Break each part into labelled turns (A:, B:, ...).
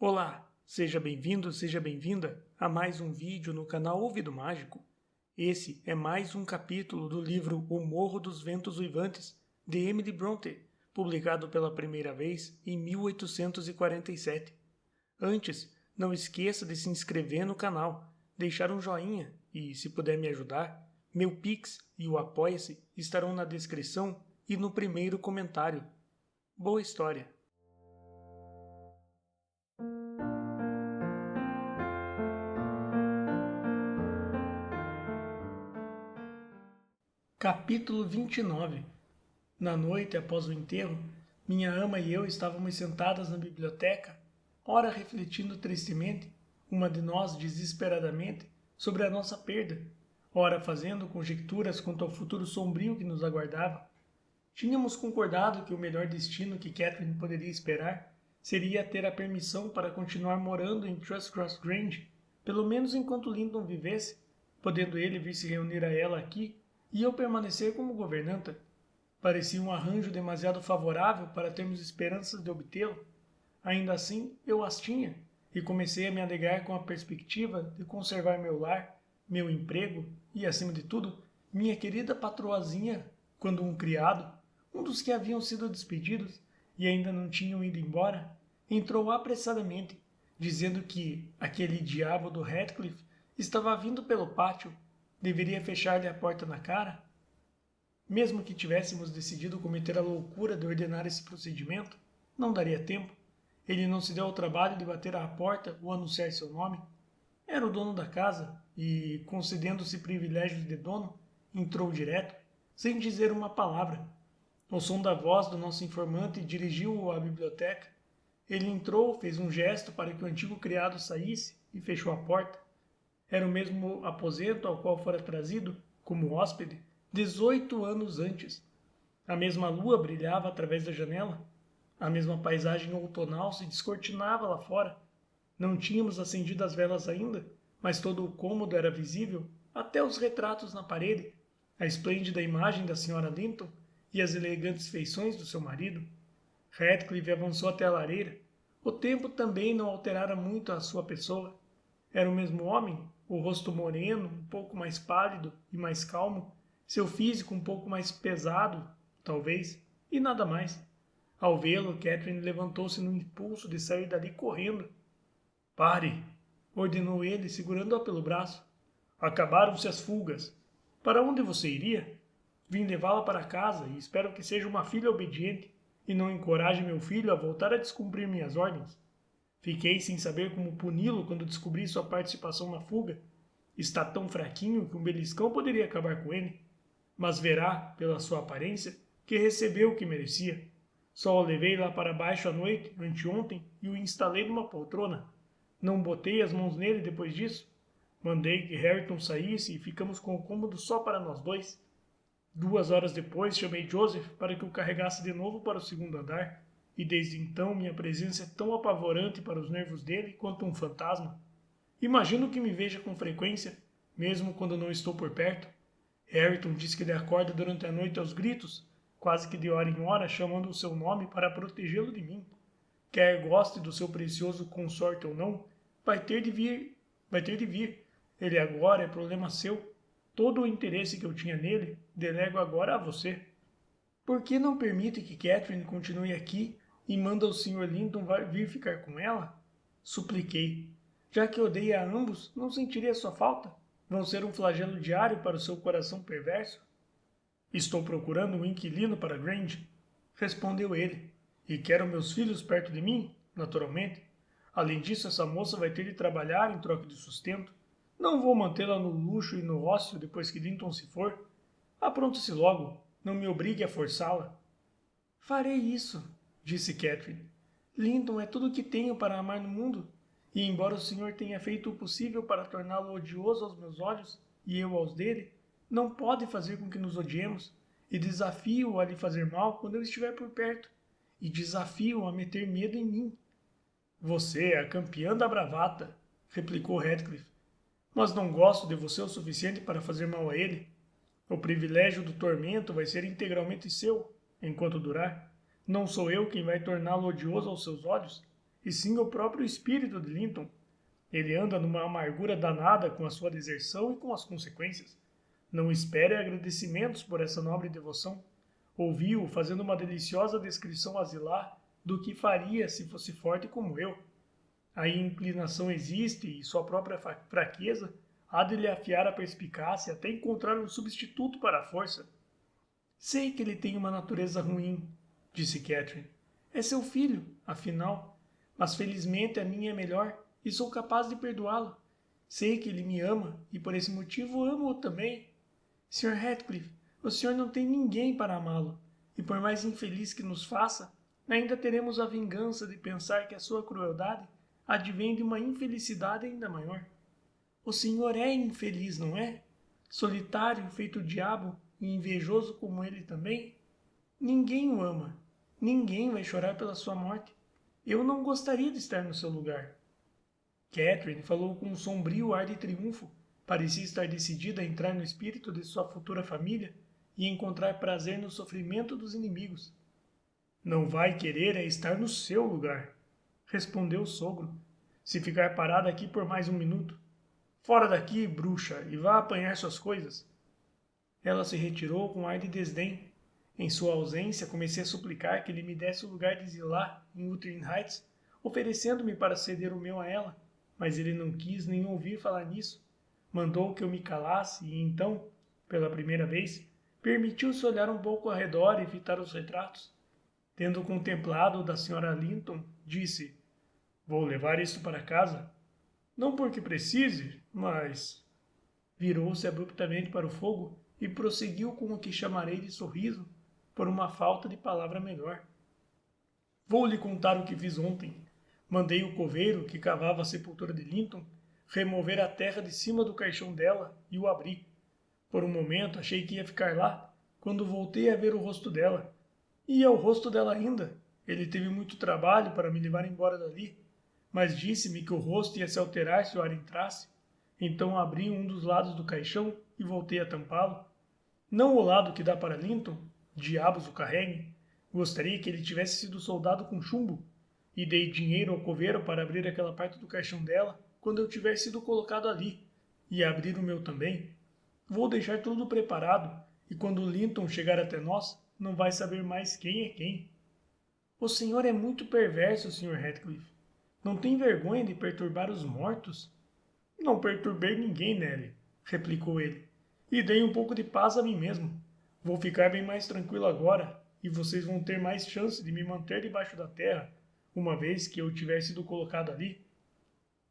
A: Olá, seja bem-vindo, seja bem-vinda a mais um vídeo no canal Ouvido Mágico. Esse é mais um capítulo do livro O Morro dos Ventos Uivantes, de Emily Brontë, publicado pela primeira vez em 1847. Antes, não esqueça de se inscrever no canal, deixar um joinha e, se puder me ajudar, meu Pix e o Apoia-se estarão na descrição e no primeiro comentário. Boa história! Capítulo 29. Na noite após o enterro, minha ama e eu estávamos sentadas na biblioteca, ora refletindo tristemente, uma de nós desesperadamente, sobre a nossa perda, ora fazendo conjecturas quanto ao futuro sombrio que nos aguardava. Tínhamos concordado que o melhor destino que Catherine poderia esperar seria ter a permissão para continuar morando em Thrushcross Grange, pelo menos enquanto Linton vivesse, podendo ele vir se reunir a ela aqui e eu permanecer como governanta. Parecia um arranjo demasiado favorável para termos esperanças de obtê-lo. Ainda assim, eu as tinha, e comecei a me alegrar com a perspectiva de conservar meu lar, meu emprego e, acima de tudo, minha querida patroazinha, quando um criado, um dos que haviam sido despedidos e ainda não tinham ido embora, entrou apressadamente, dizendo que aquele diabo do Heathcliff estava vindo pelo pátio. Deveria fechar-lhe a porta na cara? Mesmo que tivéssemos decidido cometer a loucura de ordenar esse procedimento, não daria tempo. Ele não se deu ao trabalho de bater à porta ou anunciar seu nome. Era o dono da casa e, concedendo-se privilégios de dono, entrou direto, sem dizer uma palavra. O som da voz do nosso informante dirigiu-o à biblioteca. Ele entrou, fez um gesto para que o antigo criado saísse e fechou a porta. Era o mesmo aposento ao qual fora trazido, como hóspede, 18 anos antes. A mesma lua brilhava através da janela. A mesma paisagem outonal se descortinava lá fora. Não tínhamos acendido as velas ainda, mas todo o cômodo era visível, até os retratos na parede, a esplêndida imagem da senhora Linton e as elegantes feições do seu marido. Heathcliff avançou até a lareira. O tempo também não alterara muito a sua pessoa. Era o mesmo homem, o rosto moreno, um pouco mais pálido e mais calmo, seu físico um pouco mais pesado, talvez, e nada mais. Ao vê-lo, Catherine levantou-se num impulso de sair dali correndo. Pare! Ordenou ele, segurando-a pelo braço. Acabaram-se as fugas. Para onde você iria? Vim levá-la para casa e espero que seja uma filha obediente e não encoraje meu filho a voltar a descumprir minhas ordens. Fiquei sem saber como puni-lo quando descobri sua participação na fuga. Está tão fraquinho que um beliscão poderia acabar com ele. Mas verá, pela sua aparência, que recebeu o que merecia. Só o levei lá para baixo à noite, anteontem, e o instalei numa poltrona. Não botei as mãos nele depois disso. Mandei que Hareton saísse e ficamos com o cômodo só para nós dois. 2 horas depois chamei Joseph para que o carregasse de novo para o segundo andar. E desde então minha presença é tão apavorante para os nervos dele quanto um fantasma. Imagino que me veja com frequência, mesmo quando não estou por perto. Hareton diz que ele acorda durante a noite aos gritos, quase que de hora em hora, chamando o seu nome para protegê-lo de mim. Quer goste do seu precioso consorte ou não, vai ter de vir. Vai ter de vir. Ele agora é problema seu. Todo o interesse que eu tinha nele, delego agora a você. Por que não permite que Catherine continue aqui e manda o Sr. Linton vir ficar com ela? Supliquei. Já que odeia a ambos, não sentiria sua falta? Vão ser um flagelo diário para o seu coração perverso? Estou procurando um inquilino para Grange, respondeu ele, e quero meus filhos perto de mim, naturalmente. Além disso, essa moça vai ter de trabalhar em troca de sustento. Não vou mantê-la no luxo e no ócio depois que Linton se for. Apronte-se logo, não me obrigue a forçá-la. Farei isso, disse Catherine. Linton é tudo o que tenho para amar no mundo, e embora o senhor tenha feito o possível para torná-lo odioso aos meus olhos e eu aos dele, não pode fazer com que nos odiemos, e desafio-o a lhe fazer mal quando eu estiver por perto, e desafio-o a meter medo em mim. Você é a campeã da bravata, replicou Heathcliff, mas não gosto de você o suficiente para fazer mal a ele. O privilégio do tormento vai ser integralmente seu, enquanto durar. Não sou eu quem vai torná-lo odioso aos seus olhos. e sim o próprio espírito de Linton. Ele anda numa amargura danada com a sua deserção e com as consequências. Não espere agradecimentos por essa nobre devoção. Ouvi-o fazendo uma deliciosa descrição asilar do que faria se fosse forte como eu. A inclinação existe e sua própria fraqueza há de lhe afiar a perspicácia até encontrar um substituto para a força. Sei que ele tem uma natureza ruim, disse Catherine. É seu filho, afinal, mas felizmente a minha é melhor e sou capaz de perdoá-lo. Sei que ele me ama e por esse motivo amo-o também. Sr. Heathcliff, o senhor não tem ninguém para amá-lo, e por mais infeliz que nos faça, ainda teremos a vingança de pensar que a sua crueldade advém de uma infelicidade ainda maior. O senhor é infeliz, não é? Solitário, feito diabo e invejoso como ele também? Ninguém o ama. Ninguém vai chorar pela sua morte. Eu não gostaria de estar no seu lugar. Catherine falou com um sombrio ar de triunfo. Parecia estar decidida a entrar no espírito de sua futura família e encontrar prazer no sofrimento dos inimigos. Não vai querer é estar no seu lugar, respondeu o sogro. Se ficar parada aqui por mais um minuto. Fora daqui, bruxa, e vá apanhar suas coisas. Ela se retirou com ar de desdém. Em sua ausência, comecei a suplicar que ele me desse o lugar de Zillah em Wuthering Heights, oferecendo-me para ceder o meu a ela, mas ele não quis nem ouvir falar nisso. Mandou que eu me calasse e então, pela primeira vez, permitiu-se olhar um pouco ao redor e fitar os retratos. Tendo contemplado o da Sra. Linton, disse: Vou levar isto para casa. Não porque precise, mas... Virou-se abruptamente para o fogo e prosseguiu com o que chamarei de sorriso, por uma falta de palavra melhor. Vou lhe contar o que fiz ontem. Mandei o coveiro, que cavava a sepultura de Linton, remover a terra de cima do caixão dela e o abri. Por um momento achei que ia ficar lá, quando voltei a ver o rosto dela. E é o rosto dela ainda. Ele teve muito trabalho para me levar embora dali, mas disse-me que o rosto ia se alterar se o ar entrasse. Então abri um dos lados do caixão e voltei a tampá-lo. Não o lado que dá para Linton, diabos o carreguem. Gostaria que ele tivesse sido soldado com chumbo. E dei dinheiro ao coveiro para abrir aquela parte do caixão dela quando eu tiver sido colocado ali. E abrir o meu também. Vou deixar tudo preparado, e quando Linton chegar até nós, não vai saber mais quem é quem. O senhor é muito perverso, Sr. Heathcliff. Não tem vergonha de perturbar os mortos? Não perturbei ninguém, Nelly, replicou ele. E dei um pouco de paz a mim mesmo. Vou ficar bem mais tranquilo agora, e vocês vão ter mais chance de me manter debaixo da terra, uma vez que eu tiver sido colocado ali.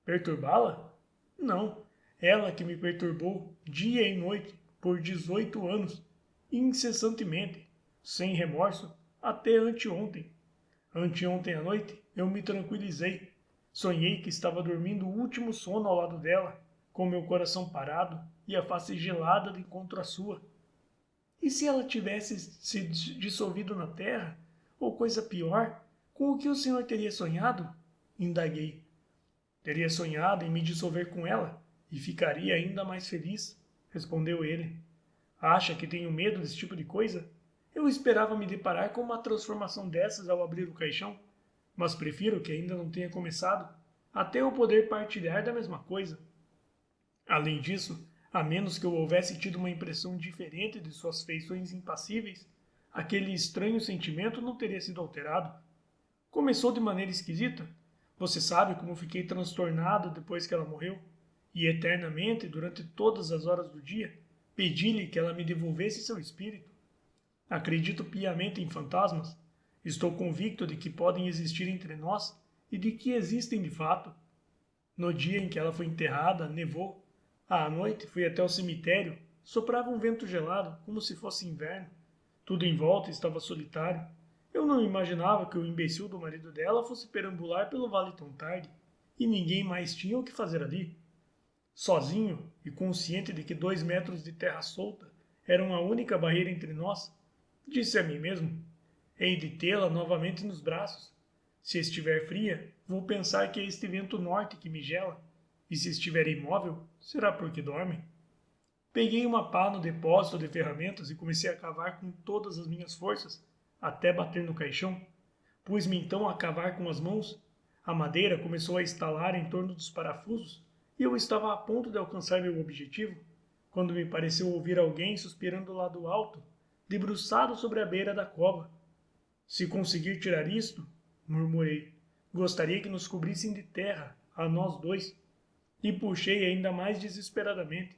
A: Perturbá-la? Não. Ela que me perturbou dia e noite por 18 anos, incessantemente, sem remorso, até anteontem. Anteontem à noite eu me tranquilizei. Sonhei que estava dormindo o último sono ao lado dela, com meu coração parado e a face gelada de encontro à sua. E se ela tivesse se dissolvido na terra, ou coisa pior, com o que o senhor teria sonhado? Indaguei. Teria sonhado em me dissolver com ela, e ficaria ainda mais feliz, respondeu ele. Acha que tenho medo desse tipo de coisa? Eu esperava me deparar com uma transformação dessas ao abrir o caixão, mas prefiro que ainda não tenha começado, até eu poder partilhar da mesma coisa. Além disso, a menos que eu houvesse tido uma impressão diferente de suas feições impassíveis, aquele estranho sentimento não teria sido alterado. Começou de maneira esquisita. Você sabe como fiquei transtornado depois que ela morreu? E eternamente, durante todas as horas do dia, pedi-lhe que ela me devolvesse seu espírito. Acredito piamente em fantasmas. Estou convicto de que podem existir entre nós e de que existem de fato. No dia em que ela foi enterrada, nevou. À noite fui até o cemitério. Soprava um vento gelado, como se fosse inverno. Tudo em volta estava solitário. Eu não imaginava que o imbecil do marido dela fosse perambular pelo vale tão tarde. E ninguém mais tinha o que fazer ali. Sozinho e consciente de que 2 metros de terra solta eram a única barreira entre nós, disse a mim mesmo: hei de tê-la novamente nos braços. Se estiver fria, vou pensar que é este vento norte que me gela, e se estiver imóvel, será porque dorme. Peguei uma pá no depósito de ferramentas e comecei a cavar com todas as minhas forças, até bater no caixão. Pus-me então a cavar com as mãos. A madeira começou a estalar em torno dos parafusos e eu estava a ponto de alcançar meu objetivo, quando me pareceu ouvir alguém suspirando lá do alto, debruçado sobre a beira da cova. Se conseguir tirar isto, murmurei, gostaria que nos cobrissem de terra, a nós dois. E puxei ainda mais desesperadamente.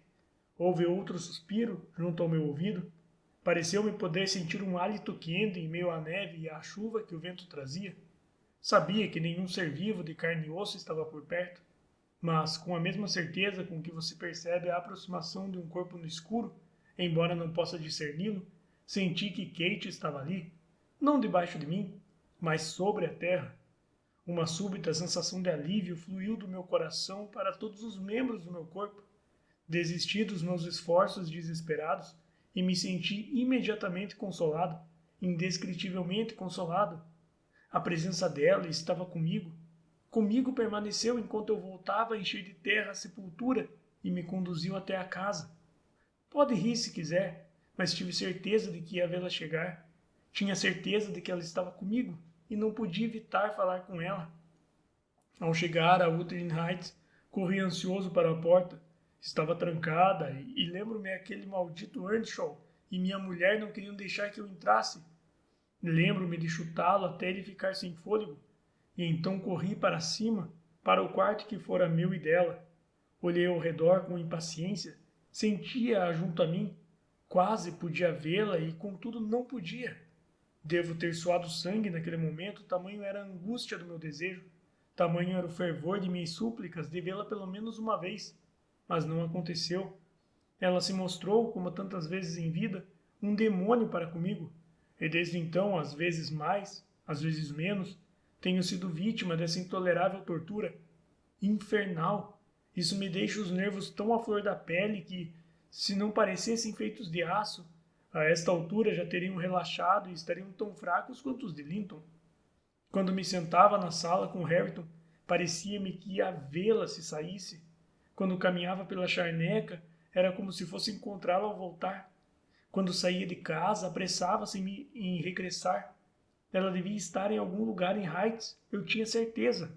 A: Houve outro suspiro junto ao meu ouvido. Pareceu-me poder sentir um hálito quente em meio à neve e à chuva que o vento trazia. Sabia que nenhum ser vivo de carne e osso estava por perto, mas com a mesma certeza com que você percebe a aproximação de um corpo no escuro, embora não possa discerni-lo, senti que Kate estava ali, não debaixo de mim, mas sobre a terra. Uma súbita sensação de alívio fluiu do meu coração para todos os membros do meu corpo. Desisti dos meus esforços desesperados e me senti imediatamente consolado, indescritivelmente consolado. A presença dela estava comigo. Comigo permaneceu enquanto eu voltava a encher de terra a sepultura e me conduziu até a casa. Pode rir se quiser, mas tive certeza de que ia vê-la chegar. Tinha certeza de que ela estava comigo e não podia evitar falar com ela. Ao chegar a Wuthering Heights, corri ansioso para a porta. Estava trancada e lembro-me aquele maldito Earnshaw e minha mulher não queriam deixar que eu entrasse. Lembro-me de chutá-lo até ele ficar sem fôlego, e então corri para cima, para o quarto que fora meu e dela. Olhei ao redor com impaciência, sentia-a junto a mim, quase podia vê-la e contudo não podia. Devo ter suado sangue naquele momento, tamanho era a angústia do meu desejo, tamanho era o fervor de minhas súplicas de vê-la pelo menos uma vez. Mas não aconteceu. Ela se mostrou, como tantas vezes em vida, um demônio para comigo, e desde então, às vezes mais, às vezes menos, tenho sido vítima dessa intolerável tortura. Infernal! Isso me deixa os nervos tão à flor da pele que, se não parecessem feitos de aço, a esta altura já teriam relaxado e estariam tão fracos quanto os de Linton. Quando me sentava na sala com Harrington, parecia-me que ia vê-la se saísse. Quando caminhava pela charneca, era como se fosse encontrá-la ao voltar. Quando saía de casa, apressava-se em regressar. Ela devia estar em algum lugar em Heights, eu tinha certeza.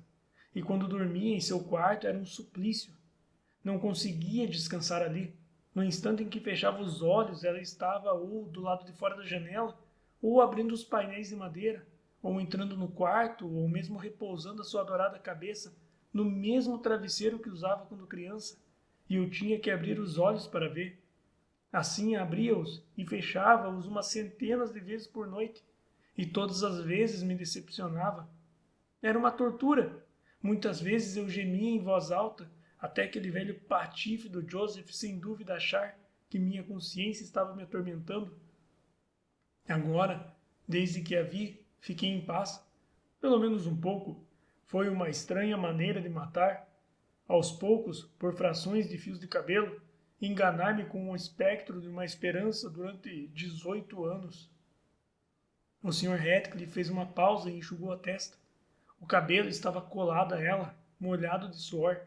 A: E quando dormia em seu quarto era um suplício. Não conseguia descansar ali. No instante em que fechava os olhos, ela estava ou do lado de fora da janela, ou abrindo os painéis de madeira, ou entrando no quarto, ou mesmo repousando a sua adorada cabeça no mesmo travesseiro que usava quando criança, e eu tinha que abrir os olhos para ver. Assim abria-os e fechava-os umas centenas de vezes por noite, e todas as vezes me decepcionava. Era uma tortura. Muitas vezes eu gemia em voz alta, até aquele velho patife do Joseph sem dúvida achar que minha consciência estava me atormentando. Agora, desde que a vi, fiquei em paz, pelo menos um pouco. Foi uma estranha maneira de matar. Aos poucos, por frações de fios de cabelo, enganar-me com o espectro de uma esperança durante 18 anos. O Sr. Ratcliffe fez uma pausa e enxugou a testa. O cabelo estava colado a ela, molhado de suor.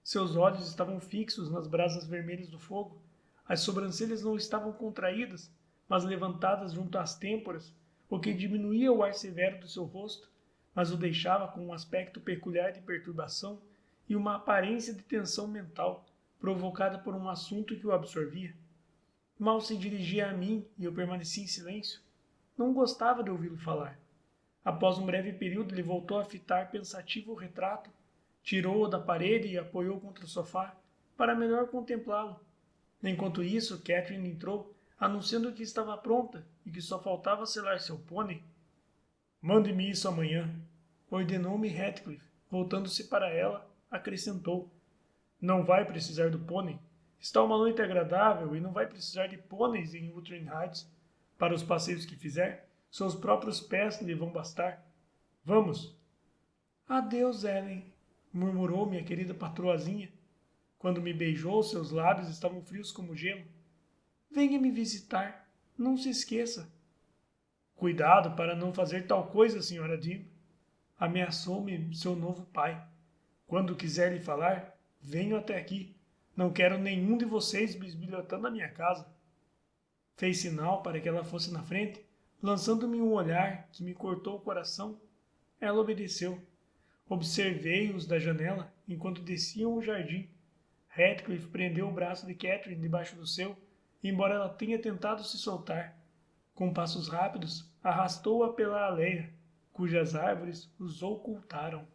A: Seus olhos estavam fixos nas brasas vermelhas do fogo. As sobrancelhas não estavam contraídas, mas levantadas junto às têmporas, o que diminuía o ar severo do seu rosto, mas o deixava com um aspecto peculiar de perturbação e uma aparência de tensão mental, provocada por um assunto que o absorvia. Mal se dirigia a mim e eu permaneci em silêncio. Não gostava de ouvi-lo falar. Após um breve período, ele voltou a fitar pensativo o retrato, tirou-o da parede e apoiou contra o sofá, para melhor contemplá-lo. Enquanto isso, Catherine entrou, anunciando que estava pronta e que só faltava selar seu pônei. Mande-me isso amanhã, ordenou-me Ratcliffe. Voltando-se para ela, acrescentou. Não vai precisar do pônei. Está uma noite agradável e não vai precisar de pôneis em Wuthering Heights. Para os passeios que fizer, seus próprios pés lhe vão bastar. Vamos. Adeus, Ellen, murmurou minha querida patroazinha. Quando me beijou, seus lábios estavam frios como gelo. Venha me visitar. Não se esqueça. Cuidado para não fazer tal coisa, senhora Dean. Ameaçou-me seu novo pai. Quando quiser lhe falar, venho até aqui. Não quero nenhum de vocês bisbilhotando a minha casa. Fez sinal para que ela fosse na frente, lançando-me um olhar que me cortou o coração. Ela obedeceu. Observei-os da janela enquanto desciam o jardim. Heathcliff prendeu o braço de Catherine debaixo do seu, embora ela tenha tentado se soltar. Com passos rápidos, arrastou-a pela aldeia, cujas árvores os ocultaram.